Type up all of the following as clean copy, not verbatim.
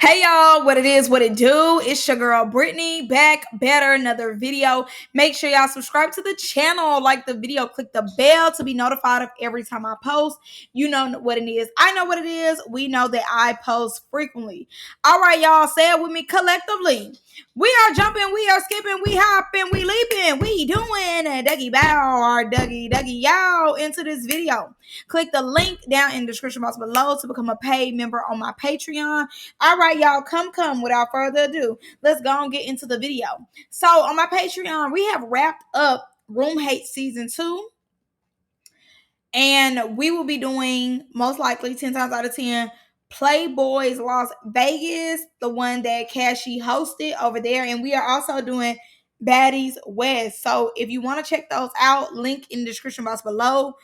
Hey y'all, what it is, what it do? It's your girl Brittany, back better, another video. Make sure y'all subscribe to the channel, like the video, click the bell to be notified of every time I post. You know what it is. I know what it is. We know that I post frequently. All right, y'all, say it with me collectively. We are jumping, we are skipping, we hopping, we leaping, we doing a Dougie bow or Dougie y'all into this video. Click the link down in the description box below to become a paid member on my Patreon. All right, y'all, come without further ado. Let's go and get into the video. So on my Patreon, we have wrapped up Room Hate Season 2. And we will be doing, most likely 10 times out of 10, Playboys Las Vegas, the one that Cashy hosted over there. And we are also doing Baddies West. So if you want to check those out, link in the description box below.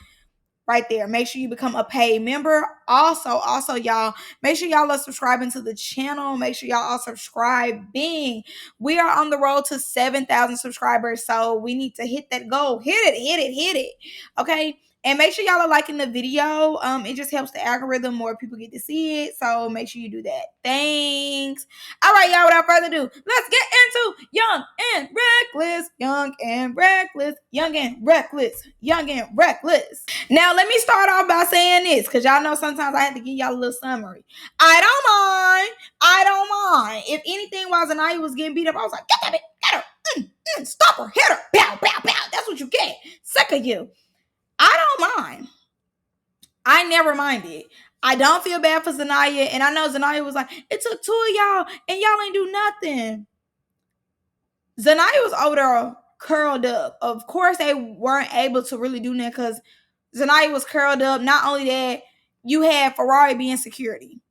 Right there. Make sure you become a paid member. Also, y'all, make sure y'all are subscribing to the channel. Make sure y'all are subscribing. We are on the road to 7,000 subscribers, so we need to hit that goal. Hit it. Okay? And make sure y'all are liking the video. It just helps the algorithm. More people get to see it. So make sure you do that. Thanks. All right, y'all, without further ado, let's get into Young and Reckless. Now, let me start off by saying this, because y'all know sometimes I have to give y'all a little summary. I don't mind. If anything, while Zaniyah was getting beat up, I was like, get that bitch, get her, stop her, hit her, bow. That's what you get. Sick of you. I don't mind. I never minded. I don't feel bad for Zaniyah, and I know Zaniyah was like, it took two of y'all, and y'all ain't do nothing. Zaniyah was over there curled up. Of course, they weren't able to really do that because Zaniyah was curled up. Not only that, you had Ferrari being security.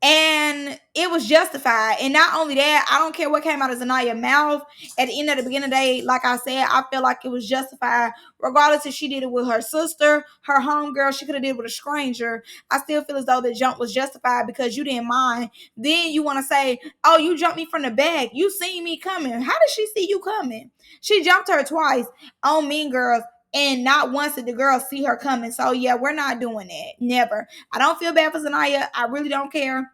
And it was justified. And not only that, I don't care what came out of Zaniyah's mouth. At the end of the beginning of the day, like I said, I feel like it was justified. Regardless if she did it with her sister, her homegirl, she could have did it with a stranger. I still feel as though the jump was justified because you didn't mind. Then you want to say, oh, you jumped me from the back. You seen me coming. How did she see you coming? She jumped her twice on Mean Girls. And not once did the girl see her coming. So, yeah, we're not doing that. Never. I don't feel bad for Zaniyah. I really don't care.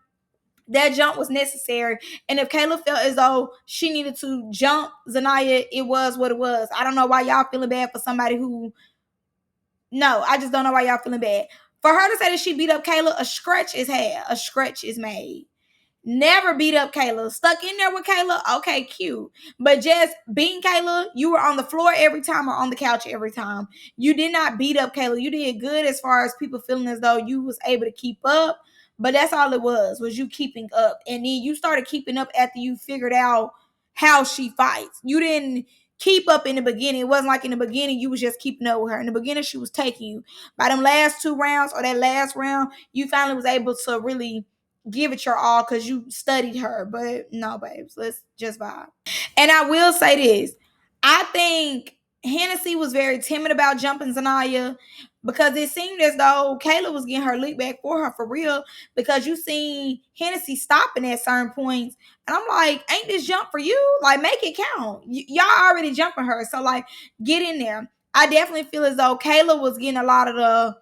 That jump was necessary. And if Kayla felt as though she needed to jump Zaniyah, it was what it was. I don't know why y'all feeling bad for somebody who... No, I just don't know why y'all feeling bad. For her to say that she beat up Kayla, a scratch is had. A scratch is made. Never beat up Kayla. Stuck in there with Kayla? Okay, cute. But just beating Kayla, you were on the floor every time or on the couch every time. You did not beat up Kayla. You did good as far as people feeling as though you was able to keep up. But that's all it was you keeping up. And then you started keeping up after you figured out how she fights. You didn't keep up in the beginning. It wasn't like in the beginning you was just keeping up with her. In the beginning, she was taking you. By them last two rounds or that last round, you finally was able to really give it your all because you studied her. But no, babes, let's just vibe. And I will say this. I think Hennessy was very timid about jumping Zaniyah because it seemed as though Kayla was getting her leap back for her for real, because you seen Hennessy stopping at certain points. And I'm like, ain't this jump for you? Like, make it count. Y'all already jumping her. So, like, get in there. I definitely feel as though Kayla was getting a lot of the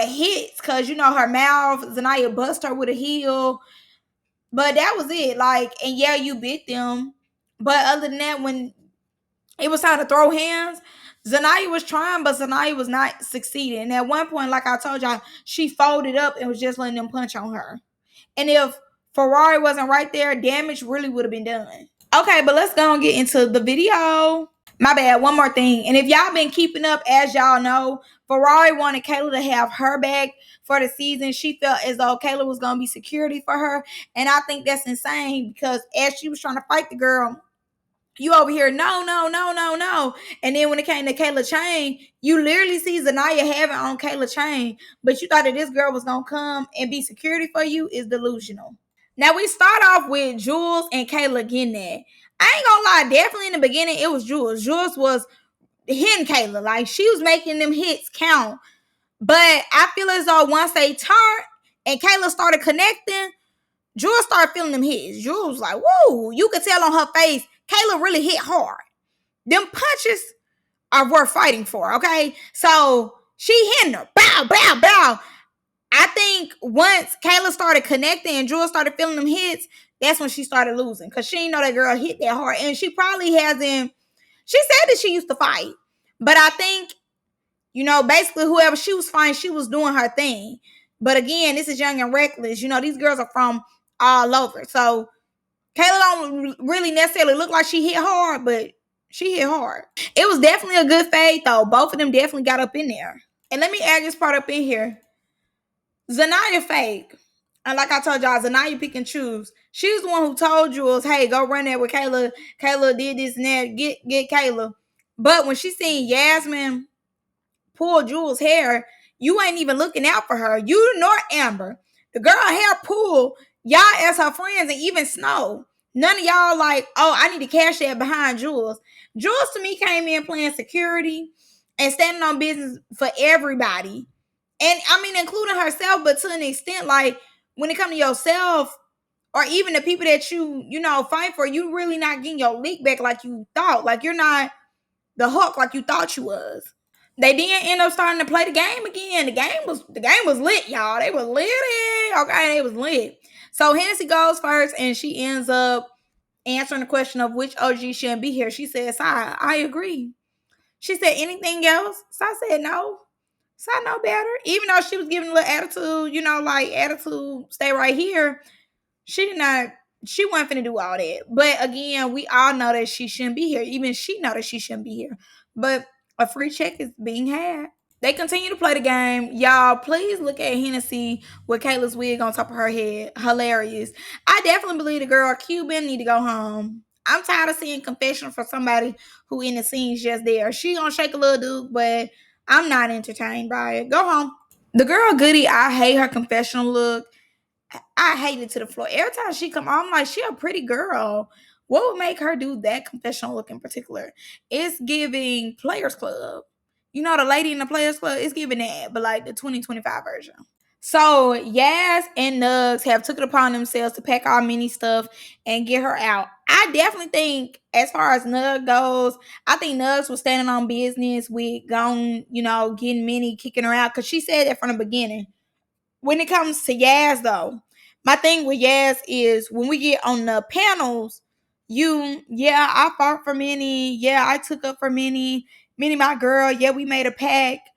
hits because, you know, her mouth, Zaniyah bust her with a heel. But that was it. Like, and yeah, you bit them. But other than that, when it was time to throw hands, Zaniyah was trying, but Zaniyah was not succeeding. And at one point, like I told y'all, she folded up and was just letting them punch on her. And if Ferrari wasn't right there, damage really would have been done. Okay, but let's go and get into the video. My bad, one more thing. And if y'all been keeping up, as y'all know, Ferrari wanted Kayla to have her back for the season. She felt as though Kayla was going to be security for her. And I think that's insane because as she was trying to fight the girl, you over here, no. And then when it came to Kayla chain, you literally see Zaniyah having on Kayla chain, but you thought that this girl was going to come and be security for you is delusional. Now, we start off with Jules and Kayla getting that. I ain't gonna lie, definitely in the beginning, it was Jules. Jules was hitting Kayla. Like, she was making them hits count. But I feel as though once they turned and Kayla started connecting, Jules started feeling them hits. Jules was like, whoa, you could tell on her face, Kayla really hit hard. Them punches are worth fighting for, okay? So she hitting her. Bow. I think once Kayla started connecting and Jules started feeling them hits, that's when she started losing. Because she didn't know that girl hit that hard. And she probably hasn't. She said that she used to fight. But I think, basically whoever she was fighting, she was doing her thing. But again, this is young and reckless. These girls are from all over. So Kayla don't really necessarily look like she hit hard, but she hit hard. It was definitely a good fade, though. Both of them definitely got up in there. And let me add this part up in here. Zaniyah fake. And like I told y'all, Zaniyah pick and choose. She was the one who told Jules, hey, go run there with Kayla. Kayla did this and that. Get Kayla. But when she seen Yasmin pull Jules' hair, you ain't even looking out for her. You nor Amber. The girl hair pulled. Y'all as her friends and even Snow. None of y'all like, oh, I need to cash that behind Jules. Jules to me came in playing security and standing on business for everybody. And I mean, including herself, but to an extent, like when it comes to yourself, or even the people that you fight for, you really not getting your lick back like you thought. Like you're not the hook like you thought you was. They didn't end up starting to play the game again. The game was lit, y'all. They was lit. Okay, they was lit. So Hennessy goes first, and she ends up answering the question of which OG shouldn't be here. She says, I agree. She said, anything else? So I said, no. So I know better. Even though she was giving a little attitude, like attitude, stay right here. She wasn't finna do all that. But again, we all know that she shouldn't be here. Even she know that she shouldn't be here. But a free check is being had. They continue to play the game. Y'all, please look at Hennessy with Kayla's wig on top of her head. Hilarious. I definitely believe the girl Cuban need to go home. I'm tired of seeing confession for somebody who in the scene's just there. She gonna shake a little dude, but I'm not entertained by it. Go home. The girl Goody, I hate her confessional look. I hate it to the floor. Every time she come on, I'm like, she a pretty girl. What would make her do that confessional look in particular? It's giving Players Club. The lady in the Players Club, it's giving that, but like the 2025 version. So Yas and Nugs have took it upon themselves to pack our mini stuff and get her out. I definitely think, as far as Nug goes, I think Nugs was standing on business with going, getting Minnie, kicking her out, because she said that from the beginning. When it comes to Yaz, though, my thing with Yaz is when we get on the panels, I fought for Minnie. Yeah, I took up for Minnie. Minnie, my girl. Yeah, we made a pact.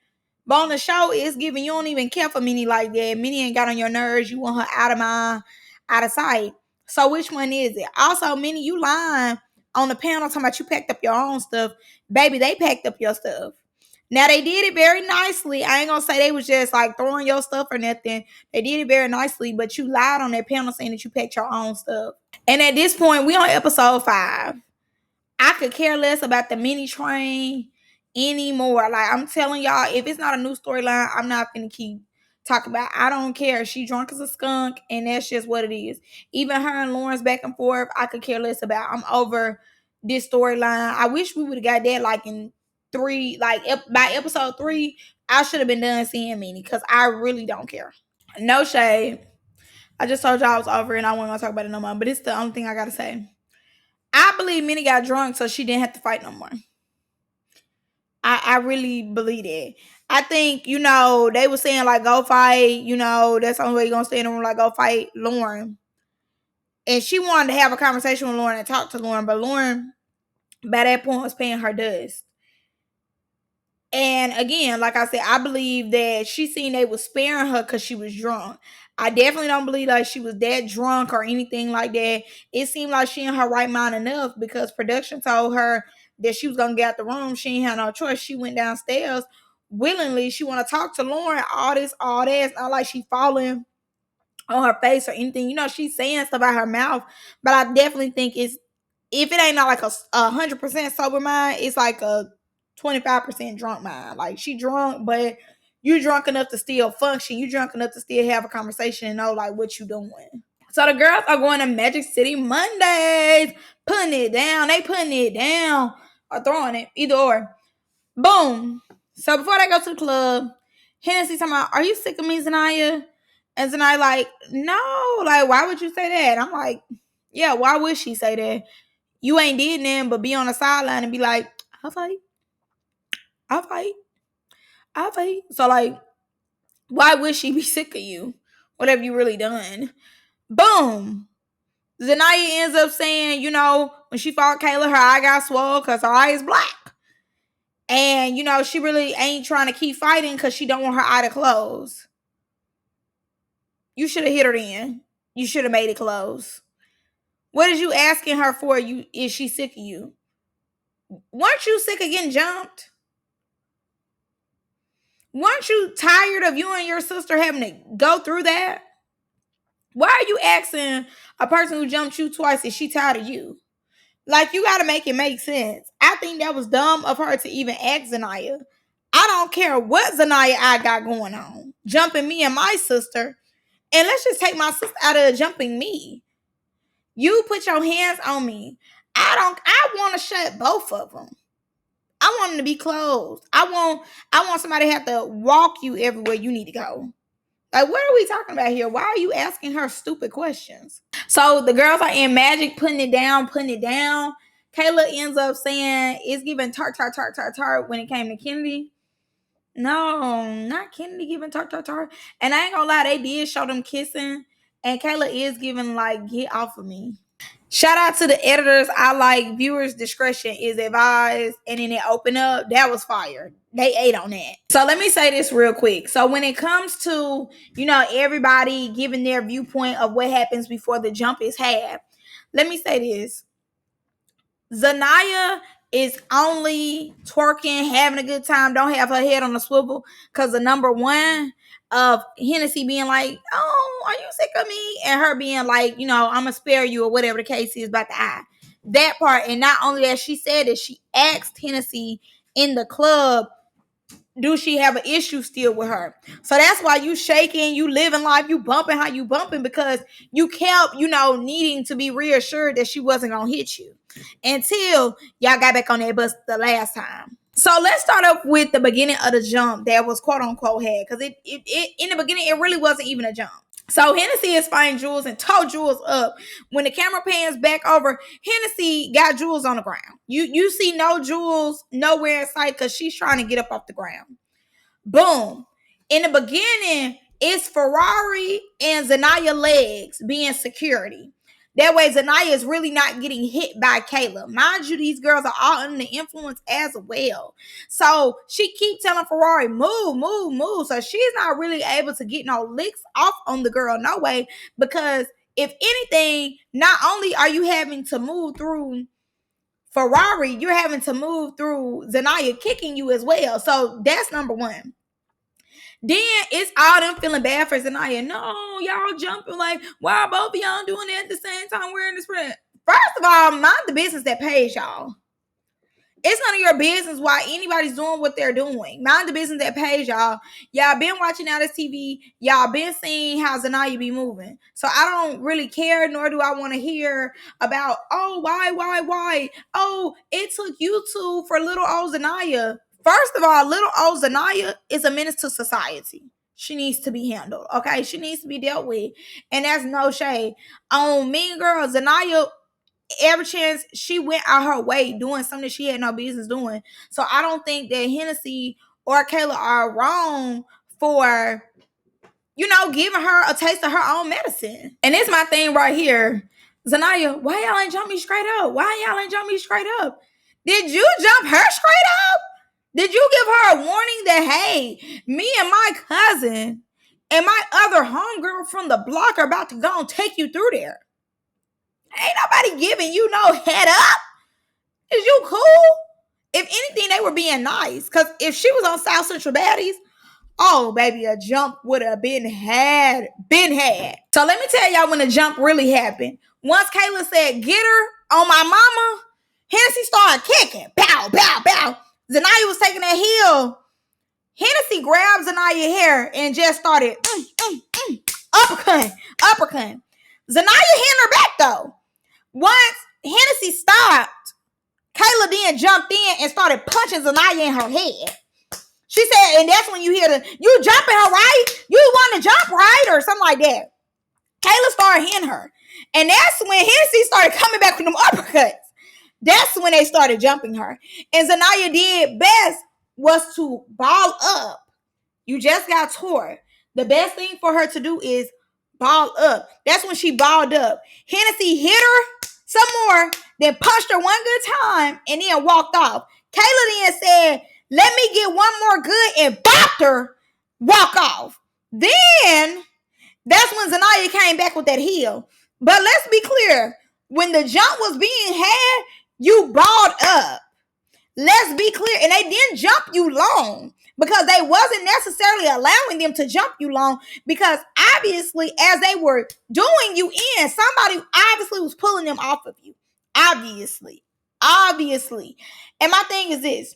But on the show, it's giving you don't even care for Minnie like that. Minnie ain't got on your nerves. You want her out of mind, out of sight. So which one is it? Also, Minnie, you lying on the panel talking about you packed up your own stuff. Baby, they packed up your stuff. Now they did it very nicely. I ain't gonna say they was just like throwing your stuff or nothing. They did it very nicely, but you lied on that panel saying that you packed your own stuff. And at this point, we on episode 5. I could care less about the mini train anymore. Like I'm telling y'all, if it's not a new storyline, I'm not gonna keep talking about. I don't care. She drunk as a skunk, and that's just what it is. Even her and Lawrence back and forth, I could care less about. I'm over this storyline. I wish we would have got that like in 3, like by episode 3. I should have been done seeing Minnie because I really don't care. No shade. I just told y'all I was over it and I wasn't gonna talk about it no more. But it's the only thing I gotta say. I believe Minnie got drunk so she didn't have to fight no more. I really believe that. I think, they were saying like go fight, that's the only way you're gonna stay in the room, like go fight Lauren. And she wanted to have a conversation with Lauren and talk to Lauren, but Lauren by that point was paying her dust. And again, like I said, I believe that she seen they was sparing her because she was drunk. I definitely don't believe like she was that drunk or anything like that. It seemed like she in her right mind enough because production told her that she was gonna get out the room. She ain't had no choice. She went downstairs willingly. She want to talk to Lauren. All this, all that. It's not like she falling on her face or anything. She's saying stuff out her mouth. But I definitely think it's, if it ain't not like a 100% sober mind, it's like a 25% drunk mind. Like she drunk, but you drunk enough to still function. You drunk enough to still have a conversation and know like what you doing. So the girls are going to Magic City Mondays, putting it down. They putting it down or throwing it, either or. Boom. So before they go to the club, Hennessy talking about, are you sick of me, Zaniyah? And Zaniyah like, no, like why would you say that? I'm like, yeah, why would she say that? You ain't did nothing but be on the sideline and be like, I'll fight. I'll fight. I'll fight. So like, Why would she be sick of you? What have you really done? Boom. Zaniyah ends up saying, you know, when she fought Kayla, her eye got swole because her eye is black. And, you know, she really ain't trying to keep fighting because she don't want her eye to close. You should have hit her then. You should have made it close. What is you asking her for? Is she sick of you? Weren't you sick of getting jumped? Weren't you tired of you and your sister having to go through that? Why are you asking a person who jumped you twice if she tired of you? Like, you got to make it make sense. I think that was dumb of her to even ask Zaniyah. I don't care what Zaniyah I got going on. Jumping me and my sister. And let's just take my sister out of jumping me. You put your hands on me. I want to shut both of them. I want them to be closed. I want somebody to have to walk you everywhere you need to go. Like, what are we talking about here? Why are you asking her stupid questions? So the girls are in Magic putting it down. Kayla ends up saying it's giving tart when it came to Kennedy. No, not Kennedy giving tart. And I ain't gonna lie, they did show them kissing. And Kayla is giving like, get off of me. Shout out to the editors. I like viewers' discretion is advised. And then it opened up. That was fire. They ate on that. So let me say this real quick. So when it comes to, you know, everybody giving their viewpoint of what happens before the jump is had, let me say this. Zaniyah is only twerking, having a good time, don't have her head on the swivel because the number one of Hennessy being like, oh, are you sick of me? And her being like, you know, I'm going to spare you or whatever the case is about the eye. That part. And not only that, she said that she asked Hennessy in the club, do she have an issue still with her? So that's why you shaking, you living life, you bumping how you bumping because you kept, you know, needing to be reassured that she wasn't going to hit you until y'all got back on that bus the last time. So let's start up with the beginning of the jump that was quote unquote had because it in the beginning, it really wasn't even a jump. So Hennessy is fighting Jules and towed Jules up. When the camera pans back over, Hennessy got Jules on the ground. You see no Jules nowhere in sight because she's trying to get up off the ground. Boom. In the beginning, it's Ferrari and Zaniyah legs being security. That way, Zaniyah is really not getting hit by Kayla. Mind you, these girls are all under the influence as well. So she keeps telling Ferrari, move. So she's not really able to get no licks off on the girl, no way. Because if anything, not only are you having to move through Ferrari, you're having to move through Zaniyah kicking you as well. So that's number one. Then it's all them feeling bad for Zaniyah. No, y'all jumping like, why are both of y'all doing it at the same time wearing this print? First of all, mind the business that pays y'all. It's none of your business why anybody's doing what they're doing. Mind the business that pays y'all. Y'all been watching out this TV. Y'all been seeing how Zaniyah be moving. So I don't really care, nor do I want to hear about, oh, why? Oh, it took you two for little old Zaniyah. First of all, little old Zaniyah is a menace to society. She needs to be handled, okay? She needs to be dealt with. And that's no shade. On Mean Girl, Zaniyah, every chance she went out her way doing something she had no business doing. So I don't think that Hennessy or Kayla are wrong for, you know, giving her a taste of her own medicine. And it's my thing right here. Zaniyah, why y'all ain't jump me straight up? Did you jump her straight up? Did you give her a warning that, hey, me and my cousin and my other homegirl from the block are about to go and take you through there? Ain't nobody giving you no head up. Is you cool? If anything, they were being nice. Because if she was on South Central Baddies, oh, baby, a jump would have been had. So let me tell y'all when the jump really happened. Once Kayla said, get her on my mama, Hennessy started kicking. Bow. Zaniyah was taking that heel. Hennessy grabbed Zaniyah's hair and just started uppercut. Zaniyah hit her back though. Once Hennessy stopped, Kayla then jumped in and started punching Zaniyah in her head. She said, and that's when you hear you jumping her, right? You want to jump, right? Or something like that. Kayla started hitting her. And that's when Hennessy started coming back with them uppercuts. That's when they started jumping her. And Zaniyah did best was to ball up. You just got tore. the best thing for her to do is ball up. That's when she balled up. Hennessy hit her some more, then punched her one good time, and then walked off. Kayla then said, let me get one more good, and bopped her, walk off. Then that's when Zaniyah came back with that heel. But let's be clear, when the jump was being had, you balled up. Let's be clear. And they didn't jump you long because they wasn't necessarily allowing them to jump you long, because obviously as they were doing you in, somebody obviously was pulling them off of you. Obviously. And my thing is this,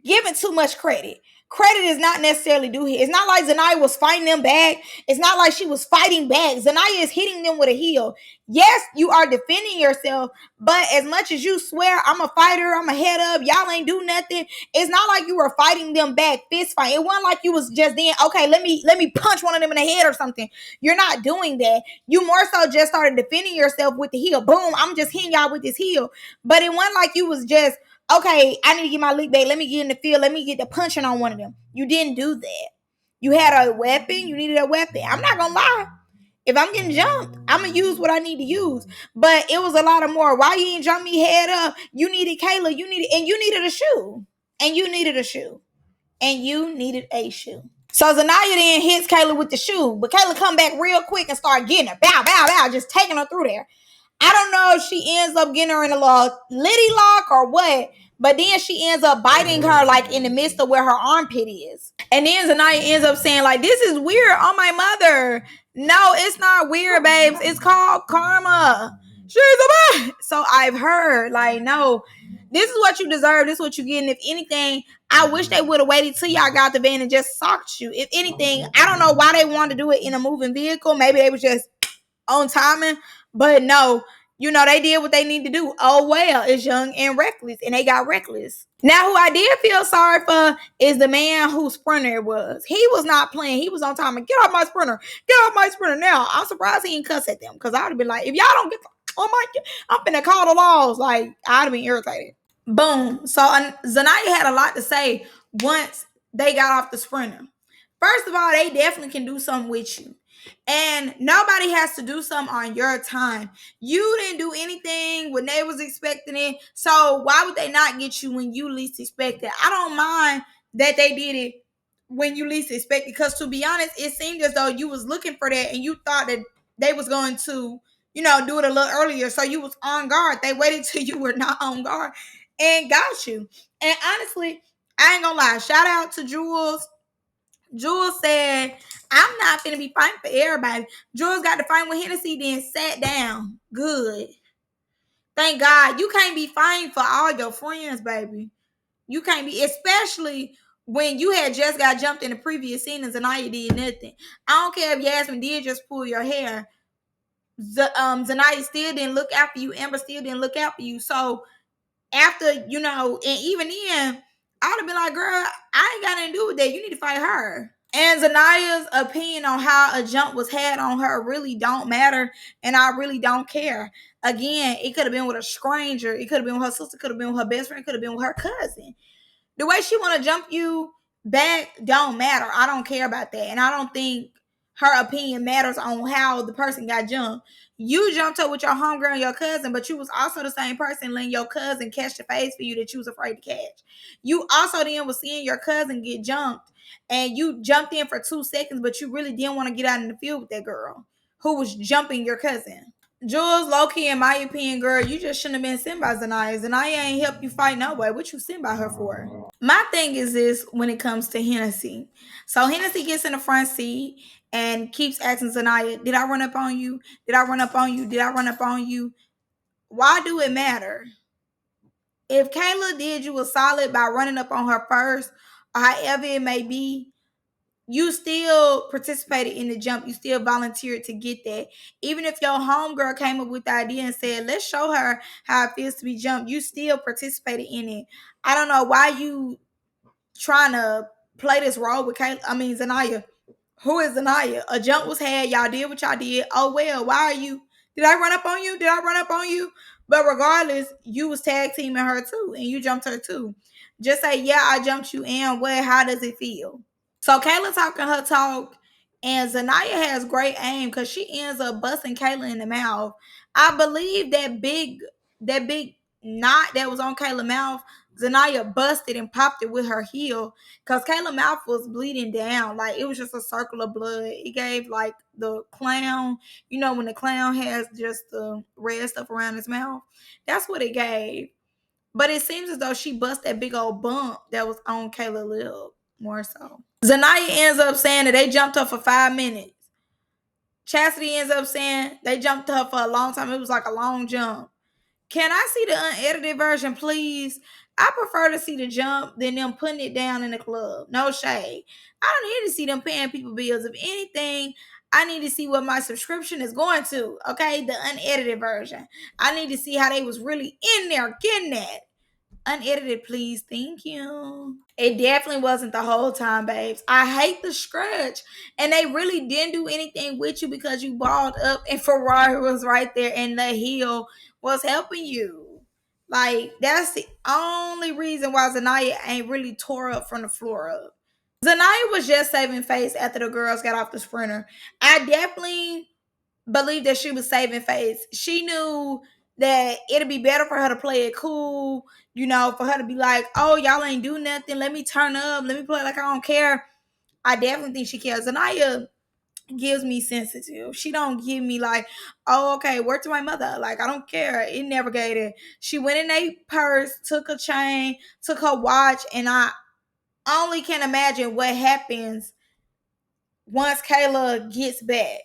giving too much credit. Credit is not necessarily due here. It's not like Zaniyah was fighting them back. It's not like she was fighting back. Zaniyah is hitting them with a heel. Yes, you are defending yourself, but as much as you swear, I'm a fighter, I'm a head up, y'all ain't do nothing, it's not like you were fighting them back, fist fight. It wasn't like you was just then, okay, let me punch one of them in the head or something. You're not doing that. You more so just started defending yourself with the heel. Boom, I'm just hitting y'all with this heel. But it wasn't like you was just, okay, I need to get my leak bait. Let me get in the field. Let me get the punching on one of them. You didn't do that. You had a weapon. You needed a weapon. I'm not going to lie. If I'm getting jumped, I'm going to use what I need to use. But it was a lot of more. Why you ain't jump me head up? You needed Kayla. You needed a shoe. And you needed a shoe. So Zaniyah then hits Kayla with the shoe. But Kayla come back real quick and start getting her. Bow, bow, bow. Just taking her through there. I don't know if she ends up getting her in a little liddy lock or what, but then she ends up biting her like in the midst of where her armpit is. And then Zaniyah ends up saying like, this is weird on my mother. No, it's not weird, babes. It's called karma. She's a bitch. So I've heard like, no, this is what you deserve. This is what you get. And if anything, I wish they would have waited till y'all got the van and just socked you. If anything, I don't know why they wanted to do it in a moving vehicle. Maybe they was just on timing. But no, they did what they need to do. Oh, well, it's young and reckless, and they got reckless. Now, who I did feel sorry for is the man whose sprinter it was. He was not playing. He was on time. Get off my sprinter. Get off my sprinter now. I'm surprised he didn't cuss at them, because I would have been like, if y'all don't get oh my God, I'm finna call the laws. Like, I'd have been irritated. Boom. So Zaniyah had a lot to say once they got off the sprinter. First of all, they definitely can do something with you. And nobody has to do something on your time. You didn't do anything when they was expecting it. So why would they not get you when you least expect it? I don't mind that they did it when you least expect it. Because to be honest, it seemed as though you was looking for that and you thought that they was going to, do it a little earlier. So you was on guard. They waited till you were not on guard and got you. And honestly, I ain't gonna lie. Shout out to Jules. Jules said, I'm not finna be fighting for everybody. Jules got to fight with Hennessy, then sat down. Good. Thank God. You can't be fighting for all your friends, baby. You can't be, especially when you had just got jumped in the previous scene and Zaniyah did nothing. I don't care if Yasmin did just pull your hair. Zaniyah still didn't look out for you. Amber still didn't look out for you. So after, and even then, I would have been like, girl, I ain't got nothing to do with that. You need to fight her. And Zaniyah's opinion on how a jump was had on her really don't matter, and I really don't care. Again, it could have been with a stranger. It could have been with her sister. Could have been with her best friend. Could have been with her cousin. The way she want to jump you back don't matter. I don't care about that. And I don't think her opinion matters on how the person got jumped. You jumped her with your homegirl and your cousin, but you was also the same person letting your cousin catch the face for you that you was afraid to catch. You also then was seeing your cousin get jumped, and you jumped in for 2 seconds, but you really didn't want to get out in the field with that girl who was jumping your cousin. Jules, low-key, in my opinion, girl, you just shouldn't have been sent by Zaniyah. Zaniyah ain't help you fight no way. What you sent by her for? My thing is this when it comes to Hennessy. So Hennessy gets in the front seat and keeps asking Zaniyah, did I run up on you? Did I run up on you? Did I run up on you? Why do it matter? If Kayla did you a solid by running up on her first, or however it may be, you still participated in the jump. You still volunteered to get that. Even if your homegirl came up with the idea and said, let's show her how it feels to be jumped, you still participated in it. I don't know why you trying to play this role with Zaniyah. Who is Zaniyah? A jump was had. Y'all did what y'all did. Oh, well, why are you? Did I run up on you? Did I run up on you? But regardless, you was tag teaming her too, and you jumped her too. Just say, yeah, I jumped you, and what? How does it feel? So Kayla talking her talk, And Zaniyah has great aim because she ends up busting Kayla in the mouth. I believe that big knot that was on Kayla's mouth, Zaniyah busted and popped it with her heel because Kayla's mouth was bleeding down. Like it was just a circle of blood. It gave like the clown, when the clown has just the red stuff around his mouth. That's what it gave. But it seems as though she bust that big old bump that was on Kayla's lip more so. Zaniyah ends up saying that they jumped her for 5 minutes. Chastity ends up saying they jumped her for a long time. It was like a long jump. Can I see the unedited version, please? I prefer to see the jump than them putting it down in the club. No shade. I don't need to see them paying people bills. If anything, I need to see what my subscription is going to. Okay, the unedited version. I need to see how they was really in there getting that. Unedited, please. Thank you. It definitely wasn't the whole time, babes. I hate the scratch. And they really didn't do anything with you because you balled up and Ferrari was right there and the heel was helping you. Like, that's the only reason why Zaniyah ain't really tore up from the floor up. Zaniyah was just saving face after the girls got off the sprinter. I definitely believe that she was saving face. She knew that it'd be better for her to play it cool, for her to be like, oh, y'all ain't do nothing. Let me turn up. Let me play like I don't care. I definitely think she cares. Zaniyah gives me sensitive. She don't give me like, oh, okay, word to my mother. Like, I don't care. It never gave it. She went in a purse, took a chain, took her watch, and I only can imagine what happens once Kayla gets back.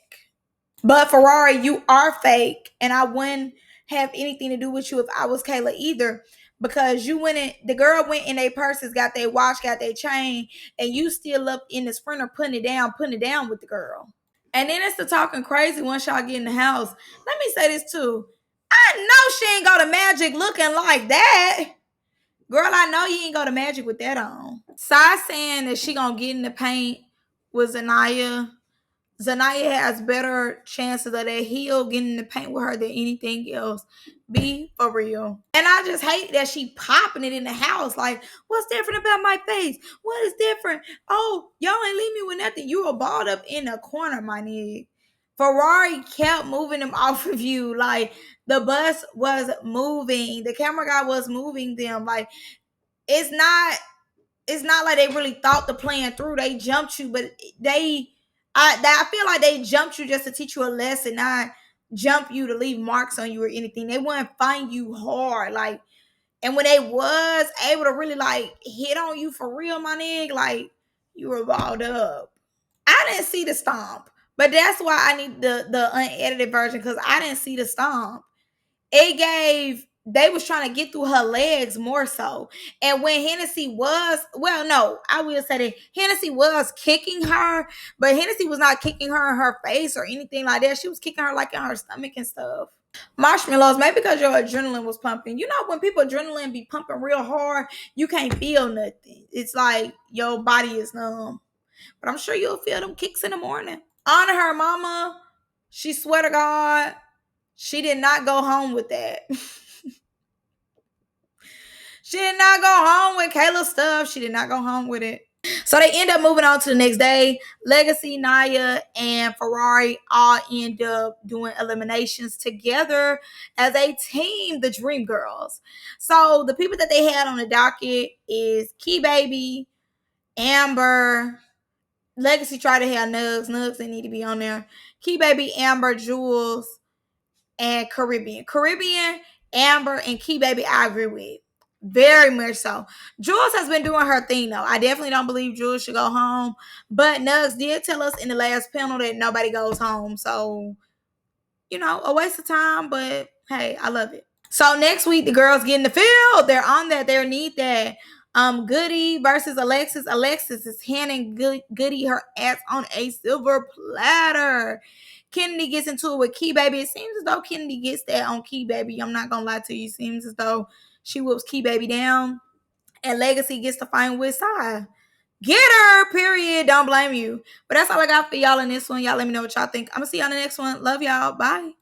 But Ferrari, you are fake, and I wouldn't have anything to do with you if I was Kayla either, because you went in. The girl went in their purses, got their watch, got their chain, and you still up in the sprinter putting it down with the girl. And then it's the talking crazy once y'all get in the house. Let me say this too. I know she ain't go to Magic looking like that. Girl, I know you ain't go to Magic with that on. Sai saying that she gonna get in the paint with Zaniyah. Zaniyah has better chances of that heel getting in the paint with her than anything else. Be for real. And I just hate that she popping it in the house. Like, what's different about my face? What is different? Oh, y'all ain't leave me with nothing. You were balled up in a corner, my nigga. Ferrari kept moving them off of you. Like, the bus was moving. The camera guy was moving them. Like, it's not like they really thought the plan through. They jumped you, but I feel like they jumped you just to teach you a lesson, not jump you to leave marks on you or anything. They wouldn't find you hard. Like, and when they was able to really like hit on you for real, my nigga, like you were balled up. I didn't see the stomp, but that's why I need the unedited version because I didn't see the stomp. They was trying to get through her legs more so. And when Hennessy was, well, no, I will say that Hennessy was kicking her, but Hennessy was not kicking her in her face or anything like that. She was kicking her like in her stomach and stuff. Marshmallows, maybe because your adrenaline was pumping. When people adrenaline be pumping real hard, you can't feel nothing. It's like your body is numb. But I'm sure you'll feel them kicks in the morning. Honor her mama. She swear to God, she did not go home with that. She did not go home with Kayla's stuff. She did not go home with it. So they end up moving on to the next day. Legacy, Naya, and Ferrari all end up doing eliminations together as a team, the Dream Girls. So the people that they had on the docket is Key Baby, Amber. Legacy tried to have Nugs. Nugs didn't need to be on there. Key Baby, Amber, Jules, and Caribbean, Amber, and Key Baby, I agree with. Very much so. Jules has been doing her thing, though. I definitely don't believe Jules should go home. But Nugs did tell us in the last panel that nobody goes home. So, a waste of time. But, hey, I love it. So, next week, the girls get in the field. They're on that. They need that. Goody versus Alexis. Alexis is handing Goody her ass on a silver platter. Kennedy gets into it with Key Baby. It seems as though Kennedy gets that on Key Baby. I'm not gonna lie to you. It seems as though she whoops Key Baby down. And Legacy gets to find with Sai. Get her, period. Don't blame you. But that's all I got for y'all in this one. Y'all let me know what y'all think. I'm gonna see y'all in the next one. Love y'all. Bye.